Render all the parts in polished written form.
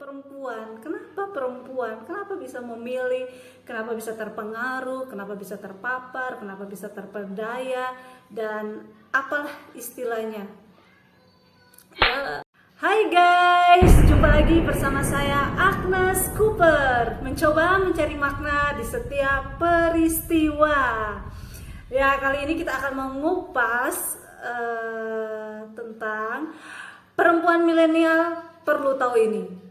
perempuan. Kenapa perempuan? Kenapa bisa memilih? Kenapa bisa terpengaruh? Kenapa bisa terpapar? Kenapa bisa terperdaya? Dan apalah istilahnya? Hai guys, jumpa lagi bersama saya Agnes Cooper, mencoba mencari makna di setiap peristiwa. Ya, kali ini kita akan mengupas tentang perempuan milenial perlu tahu ini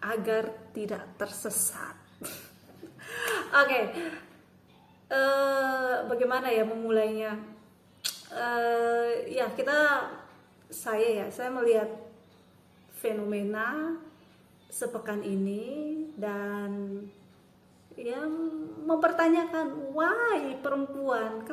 agar tidak tersesat. Oke, bagaimana ya memulainya? Saya melihat fenomena sepekan ini dan yang mempertanyakan why perempuan,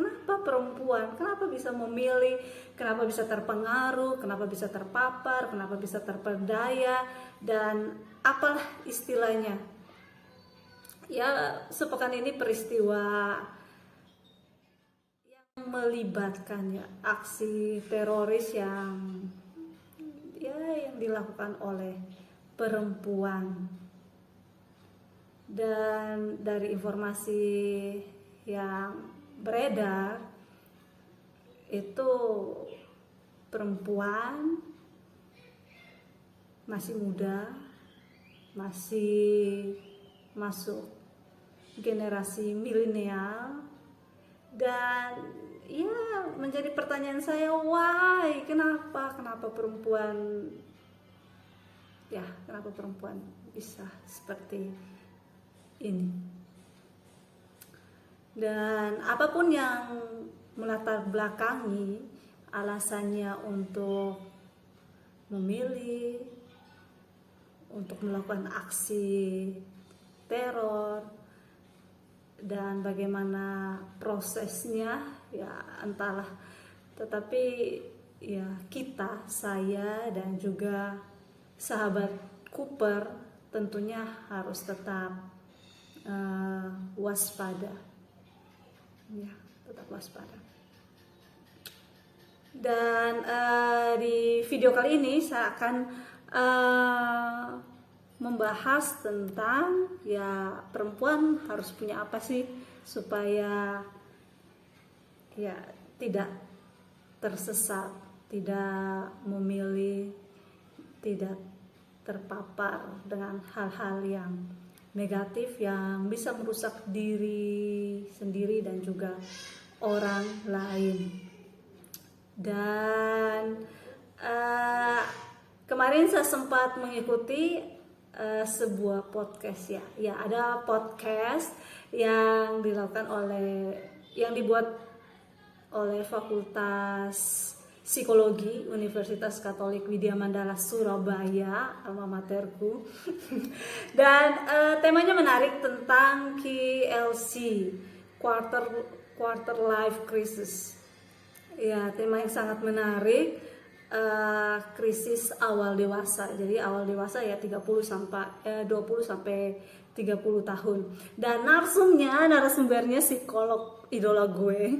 kenapa bisa memilih, kenapa bisa terpengaruh, kenapa bisa terpapar, kenapa bisa terperdaya, dan apalah istilahnya. Ya, sepekan ini peristiwa yang melibatkan aksi teroris yang dilakukan oleh perempuan. Dan dari informasi yang beredar itu perempuan masih muda, masih masuk generasi milenial, dan ya menjadi pertanyaan saya, why, kenapa perempuan, kenapa perempuan bisa seperti ini. Dan apapun yang melatar belakangi alasannya untuk memilih, untuk melakukan aksi teror, dan bagaimana prosesnya, ya entahlah. Tetapi ya saya dan juga sahabat Cooper tentunya harus tetap waspada, tetap waspada. Dan di video kali ini saya akan membahas tentang perempuan harus punya apa sih supaya tidak tersesat, tidak memilih, tidak terpapar dengan hal-hal yang negatif yang bisa merusak diri sendiri dan juga orang lain. Dan kemarin saya sempat mengikuti sebuah podcast ada podcast yang dibuat oleh Fakultas Psikologi Universitas Katolik Widya Mandala Surabaya, alma materku. Dan temanya menarik tentang QLC, quarter life crisis. Ya, tema yang sangat menarik, krisis awal dewasa. Jadi awal dewasa 20 sampai 30 tahun. Dan narasumbernya psikolog idola gue.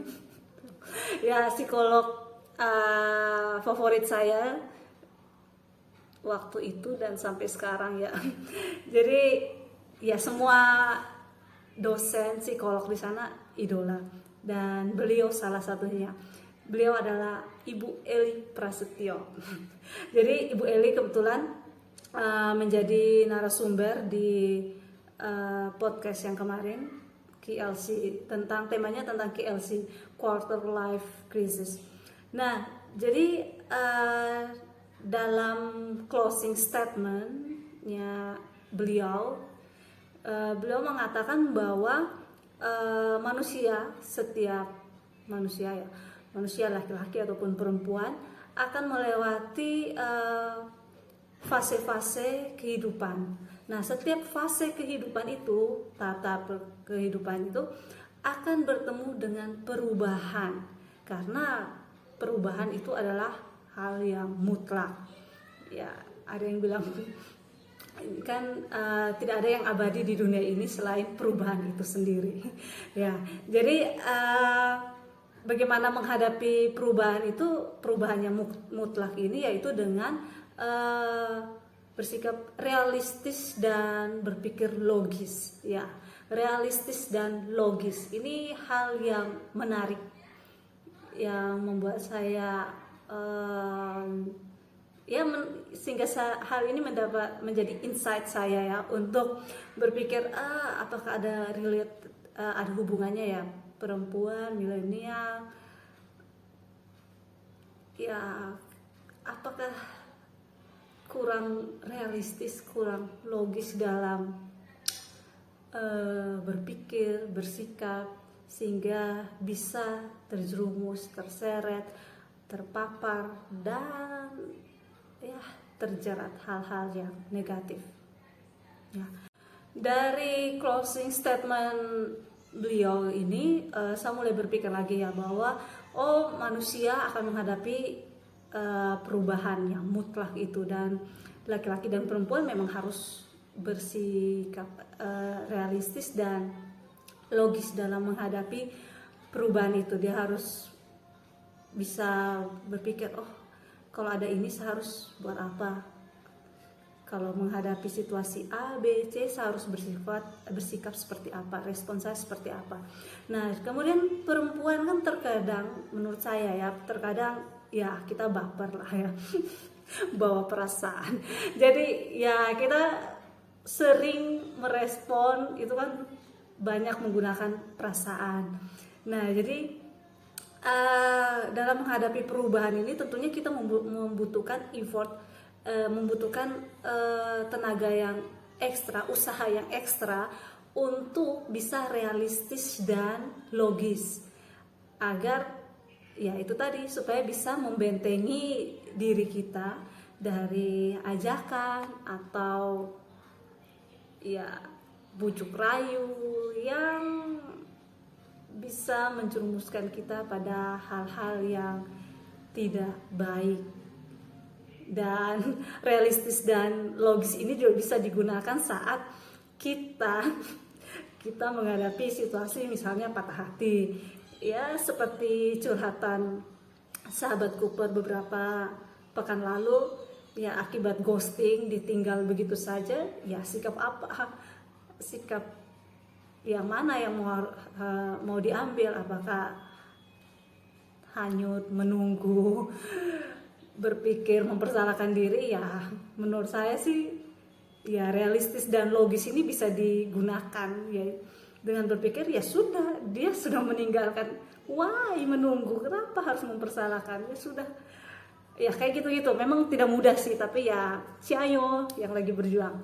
Psikolog favorit saya waktu itu dan sampai sekarang ya. Jadi semua dosen psikolog di sana idola, dan beliau salah satunya. Beliau adalah Ibu Eli Prasetyo. Jadi Ibu Eli kebetulan menjadi narasumber di podcast yang kemarin, QLC, temanya tentang QLC, quarter life crisis. Nah, jadi dalam closing statementnya beliau mengatakan bahwa setiap manusia laki-laki ataupun perempuan akan melewati fase-fase kehidupan. Nah, setiap fase kehidupan itu, kehidupan itu akan bertemu dengan perubahan, karena perubahan itu adalah hal yang mutlak. Ya, ada yang bilang kan tidak ada yang abadi di dunia ini selain perubahan itu sendiri. Jadi bagaimana menghadapi perubahan yang mutlak ini, yaitu dengan bersikap realistis dan berpikir logis. Ya, realistis dan logis ini hal yang menarik yang membuat saya sehingga hal ini menjadi insight saya ya untuk berpikir apakah ada ada hubungannya ya perempuan milenial ya, apakah kurang realistis, kurang logis dalam berpikir, bersikap, sehingga bisa terjerumus, terseret, terpapar, dan ya terjerat hal-hal yang negatif. Ya. Dari closing statement beliau ini, saya mulai berpikir lagi ya bahwa manusia akan menghadapi perubahan yang mutlak itu, dan laki-laki dan perempuan memang harus bersikap realistis dan logis dalam menghadapi perubahan itu. Dia harus bisa berpikir, kalau ada ini saya harus buat apa, kalau menghadapi situasi A, B, C saya harus bersikap seperti apa, respon saya seperti apa. Nah kemudian perempuan kan terkadang menurut saya ya, terkadang ya kita baper lah ya bawa perasaan, jadi ya kita sering merespon itu kan banyak menggunakan perasaan. Nah jadi dalam menghadapi perubahan ini tentunya kita membutuhkan effort, membutuhkan tenaga yang ekstra, usaha yang ekstra untuk bisa realistis dan logis, agar ya itu tadi, supaya bisa membentengi diri kita dari ajakan atau ya bujuk rayu yang bisa menjerumuskan kita pada hal-hal yang tidak baik. Dan realistis dan logis ini juga bisa digunakan saat kita menghadapi situasi misalnya patah hati. Ya seperti curhatan sahabat Cooper beberapa pekan lalu, ya akibat ghosting, ditinggal begitu saja. Ya sikap yang mana yang mau diambil? Apakah hanyut, menunggu, berpikir, mempersalahkan diri? Ya menurut saya sih ya realistis dan logis ini bisa digunakan ya, dengan berpikir ya sudah, dia sudah meninggalkan, why menunggu, kenapa harus mempersalahkan, ya sudah, ya kayak gitu. Memang tidak mudah sih, tapi ya ciayo yang lagi berjuang.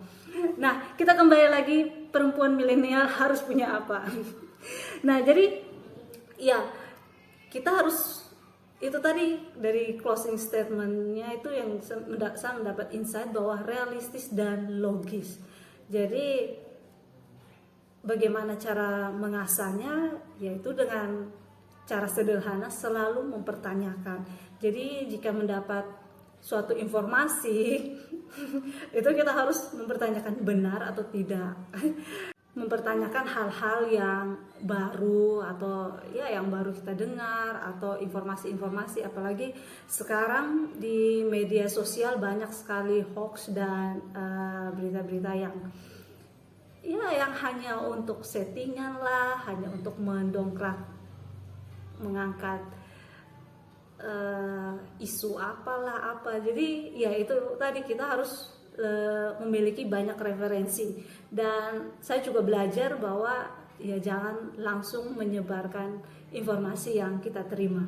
Nah kita kembali lagi, perempuan milenial harus punya apa? Nah jadi ya kita harus, itu tadi dari closing statementnya itu yang saya mendapat insight bahwa realistis dan logis. Jadi bagaimana cara mengasahnya, yaitu dengan cara sederhana, selalu mempertanyakan. Jadi jika mendapat suatu informasi itu kita harus mempertanyakan benar atau tidak, mempertanyakan hal-hal yang baru atau ya yang baru kita dengar, atau informasi-informasi, apalagi sekarang di media sosial banyak sekali hoax dan berita-berita yang hanya untuk settingan lah, hanya untuk mendongkrak, mengangkat isu apalah apa. Jadi ya itu tadi, kita harus memiliki banyak referensi, dan saya juga belajar bahwa ya jangan langsung menyebarkan informasi yang kita terima,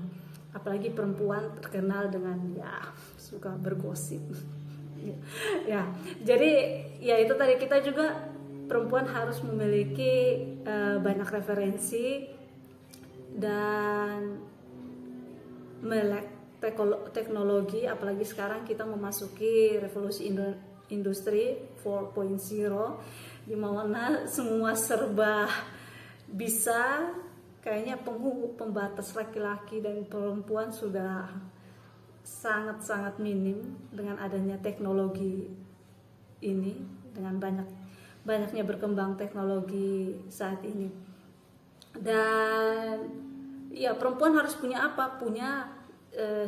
apalagi perempuan terkenal dengan ya suka bergosip ya. Jadi ya itu tadi, kita juga perempuan harus memiliki banyak referensi dan melek teknologi, apalagi sekarang kita memasuki revolusi industri 4.0, di mana semua serba bisa. Kayaknya pembatas laki-laki dan perempuan sudah sangat-sangat minim dengan adanya teknologi ini, dengan banyaknya berkembang teknologi saat ini. Dan ya perempuan harus punya apa? Punya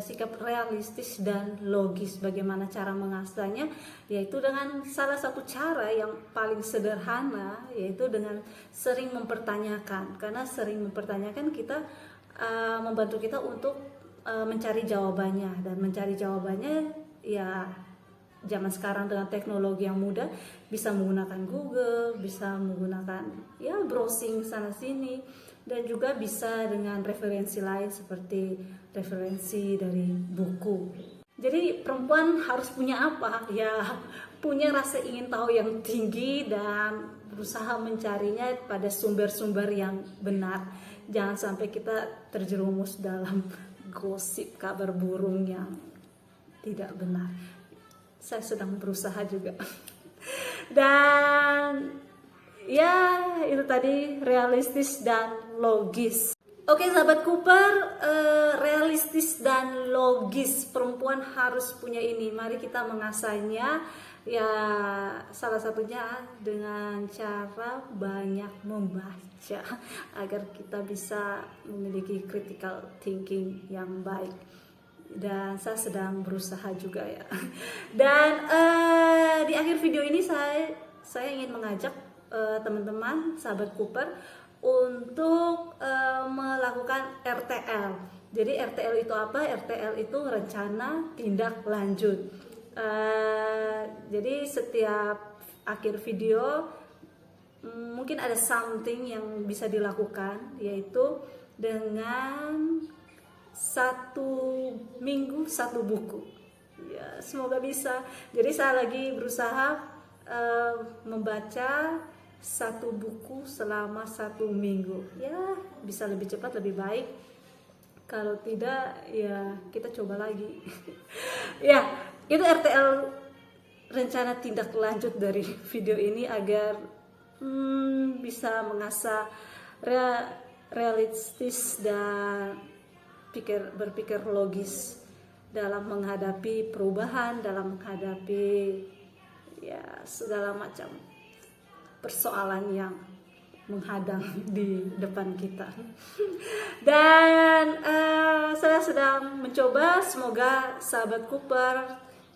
sikap realistis dan logis. Bagaimana cara mengasahnya? Yaitu dengan salah satu cara yang paling sederhana, yaitu dengan sering mempertanyakan. Karena sering mempertanyakan kita membantu kita untuk mencari jawabannya, dan mencari jawabannya ya zaman sekarang dengan teknologi yang mudah, bisa menggunakan Google, bisa menggunakan ya browsing sana sini, dan juga bisa dengan referensi lain seperti referensi dari buku. Jadi perempuan harus punya apa? Ya punya rasa ingin tahu yang tinggi dan berusaha mencarinya pada sumber-sumber yang benar. Jangan sampai kita terjerumus dalam gosip, kabar burung yang tidak benar. Saya sedang berusaha juga. Dan ya itu tadi, realistis dan logis. Oke sahabat Cooper, realistis dan logis, perempuan harus punya ini. Mari kita mengasahnya. Ya salah satunya dengan cara banyak membaca agar kita bisa memiliki critical thinking yang baik. Dan saya sedang berusaha juga ya. Dan di akhir video ini saya ingin mengajak teman-teman sahabat Cooper untuk melakukan RTL. Jadi RTL itu apa? RTL itu rencana tindak lanjut. Jadi setiap akhir video mungkin ada something yang bisa dilakukan, yaitu dengan 1 minggu 1 buku. Ya, semoga bisa. Jadi saya lagi berusaha membaca 1 buku selama 1 minggu. Ya, bisa lebih cepat lebih baik. Kalau tidak, ya kita coba lagi. Ya, itu RTL, rencana tindak lanjut dari video ini agar bisa mengasah realistis dan berpikir logis dalam menghadapi perubahan, dalam menghadapi ya segala macam persoalan yang menghadang di depan kita. Dan saya sedang mencoba, semoga sahabat Cooper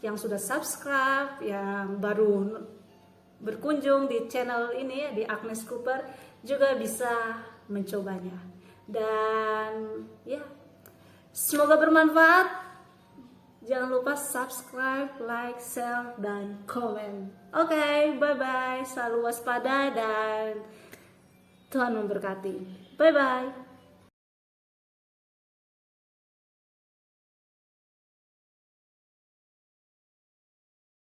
yang sudah subscribe, yang baru berkunjung di channel ini di Agnes Cooper juga bisa mencobanya. Dan ya, semoga bermanfaat. Jangan lupa subscribe, like, share, dan komen. Oke, bye-bye. Selalu waspada dan Tuhan memberkati. Bye-bye.